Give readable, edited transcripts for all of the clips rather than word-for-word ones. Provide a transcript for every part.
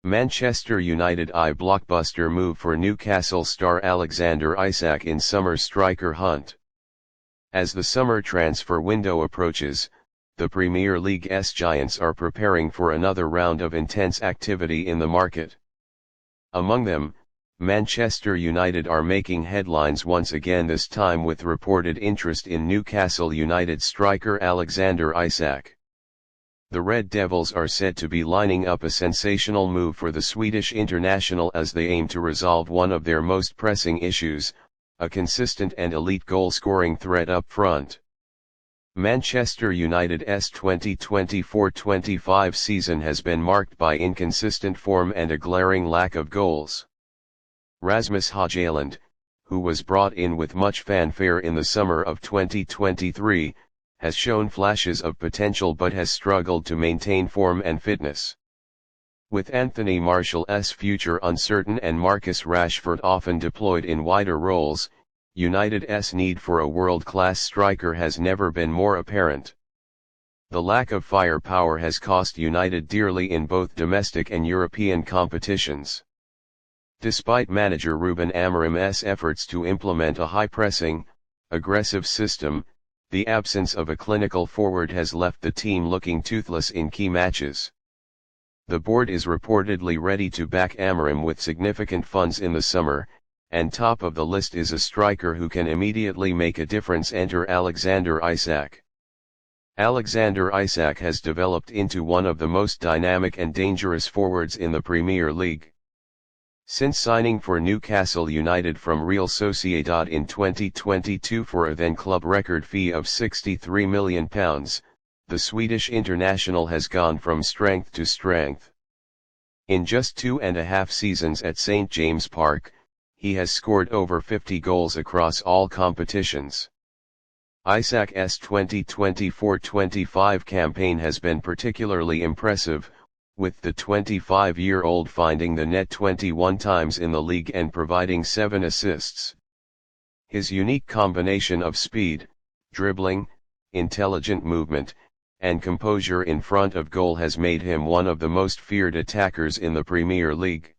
Manchester United blockbuster move for Newcastle star Alexander Isak in summer striker hunt. As the summer transfer window approaches, the Premier League's giants are preparing for another round of intense activity in the market. Among them, Manchester United are making headlines once again, this time with reported interest in Newcastle United striker Alexander Isak. The Red Devils are said to be lining up a sensational move for the Swedish international as they aim to resolve one of their most pressing issues, a consistent and elite goal-scoring threat up front. Manchester United's 2024-25 season has been marked by inconsistent form and a glaring lack of goals. Rasmus Højlund, who was brought in with much fanfare in the summer of 2023, has shown flashes of potential but has struggled to maintain form and fitness. With Anthony Martial's future uncertain and Marcus Rashford often deployed in wider roles, United's need for a world-class striker has never been more apparent. The lack of firepower has cost United dearly in both domestic and European competitions. Despite manager Ruben Amorim's efforts to implement a high-pressing, aggressive system, the absence of a clinical forward has left the team looking toothless in key matches. The board is reportedly ready to back Amorim with significant funds in the summer, and top of the list is a striker who can immediately make a difference. Enter Alexander Isak. Alexander Isak has developed into one of the most dynamic and dangerous forwards in the Premier League. Since signing for Newcastle United from Real Sociedad in 2022 for a then-club record fee of £63 million, the Swedish international has gone from strength to strength. In just 2.5 seasons at St James Park, he has scored over 50 goals across all competitions. Isak's 2024-25 campaign has been particularly impressive, with the 25-year-old finding the net 21 times in the league and providing 7 assists. His unique combination of speed, dribbling, intelligent movement, and composure in front of goal has made him one of the most feared attackers in the Premier League.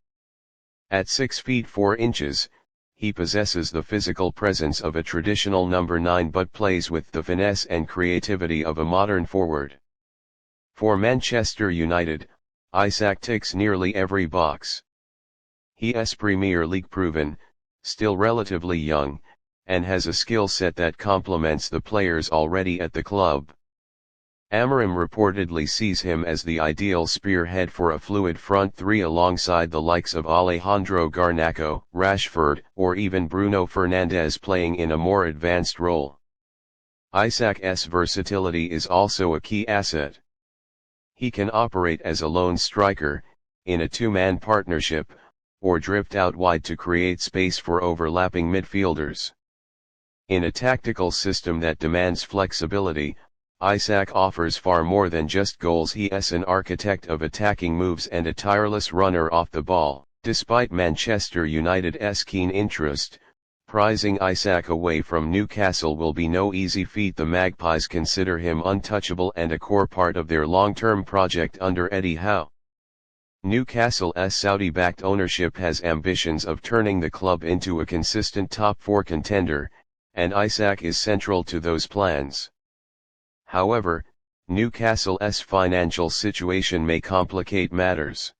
At 6 feet 4 inches, he possesses the physical presence of a traditional number 9 but plays with the finesse and creativity of a modern forward. For Manchester United, Isak ticks nearly every box. He is Premier League proven, still relatively young, and has a skill set that complements the players already at the club. Amorim reportedly sees him as the ideal spearhead for a fluid front three alongside the likes of Alejandro Garnacho, Rashford, or even Bruno Fernandes playing in a more advanced role. Isak's versatility is also a key asset. He can operate as a lone striker, in a two-man partnership, or drift out wide to create space for overlapping midfielders. In a tactical system that demands flexibility, Isak offers far more than just goals. He is an architect of attacking moves and a tireless runner off the ball. Despite Manchester United's keen interest, prizing Isak away from Newcastle will be no easy feat. The Magpies consider him untouchable and a core part of their long-term project under Eddie Howe. Newcastle's Saudi-backed ownership has ambitions of turning the club into a consistent top-4 contender, and Isak is central to those plans. However, Newcastle's financial situation may complicate matters.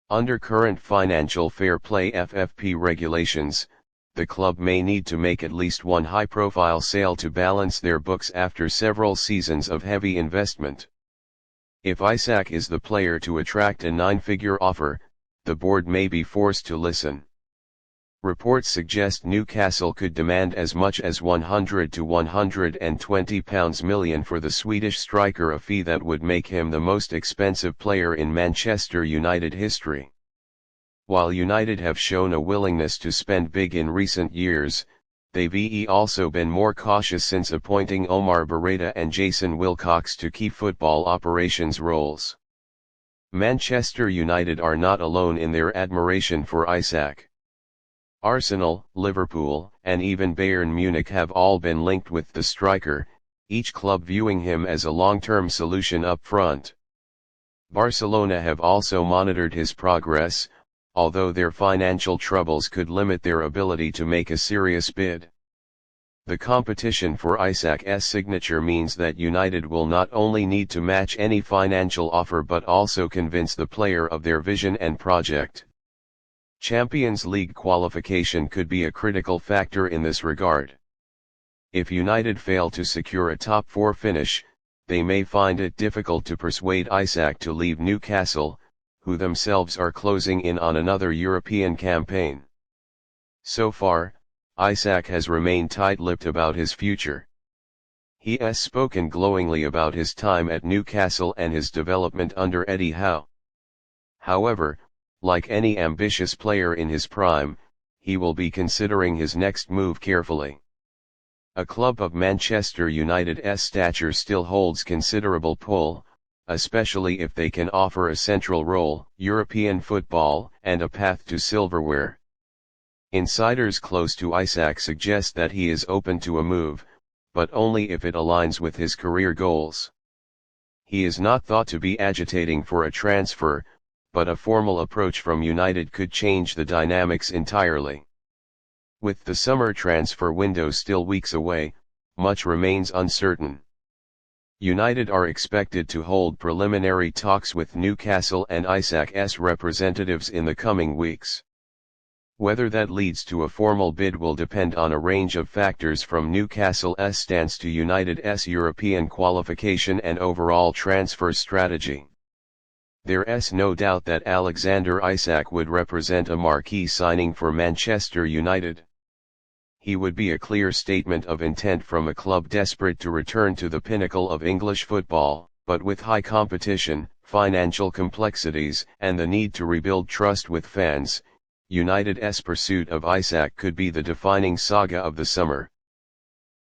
Under current financial fair play (FFP) regulations, the club may need to make at least one high-profile sale to balance their books after several seasons of heavy investment. If Isak is the player to attract a 9-figure offer, the board may be forced to listen. Reports suggest Newcastle could demand as much as £100 to £120 million for the Swedish striker, a fee that would make him the most expensive player in Manchester United history. While United have shown a willingness to spend big in recent years, they've also been more cautious since appointing Omar Berreta and Jason Wilcox to key football operations roles. Manchester United are not alone in their admiration for Isak. Arsenal, Liverpool, and even Bayern Munich have all been linked with the striker, each club viewing him as a long-term solution up front. Barcelona have also monitored his progress, although their financial troubles could limit their ability to make a serious bid. The competition for Isak's signature means that United will not only need to match any financial offer but also convince the player of their vision and project. Champions League qualification could be a critical factor in this regard. If United fail to secure a top 4 finish, they may find it difficult to persuade Isak to leave Newcastle, who themselves are closing in on another European campaign. So far, Isak has remained tight-lipped about his future. He has spoken glowingly about his time at Newcastle and his development under Eddie Howe. However, like any ambitious player in his prime, he will be considering his next move carefully. A club of Manchester United's stature still holds considerable pull, especially if they can offer a central role, European football, and a path to silverware. Insiders close to Isak suggest that he is open to a move, but only if it aligns with his career goals. He is not thought to be agitating for a transfer, but a formal approach from United could change the dynamics entirely. With the summer transfer window still weeks away, much remains uncertain. United are expected to hold preliminary talks with Newcastle and Isak's representatives in the coming weeks. Whether that leads to a formal bid will depend on a range of factors from Newcastle's stance to United's European qualification and overall transfer strategy. There's no doubt that Alexander Isak would represent a marquee signing for Manchester United. He would be a clear statement of intent from a club desperate to return to the pinnacle of English football, but with high competition, financial complexities, and the need to rebuild trust with fans. United's pursuit of Isak could be the defining saga of the summer.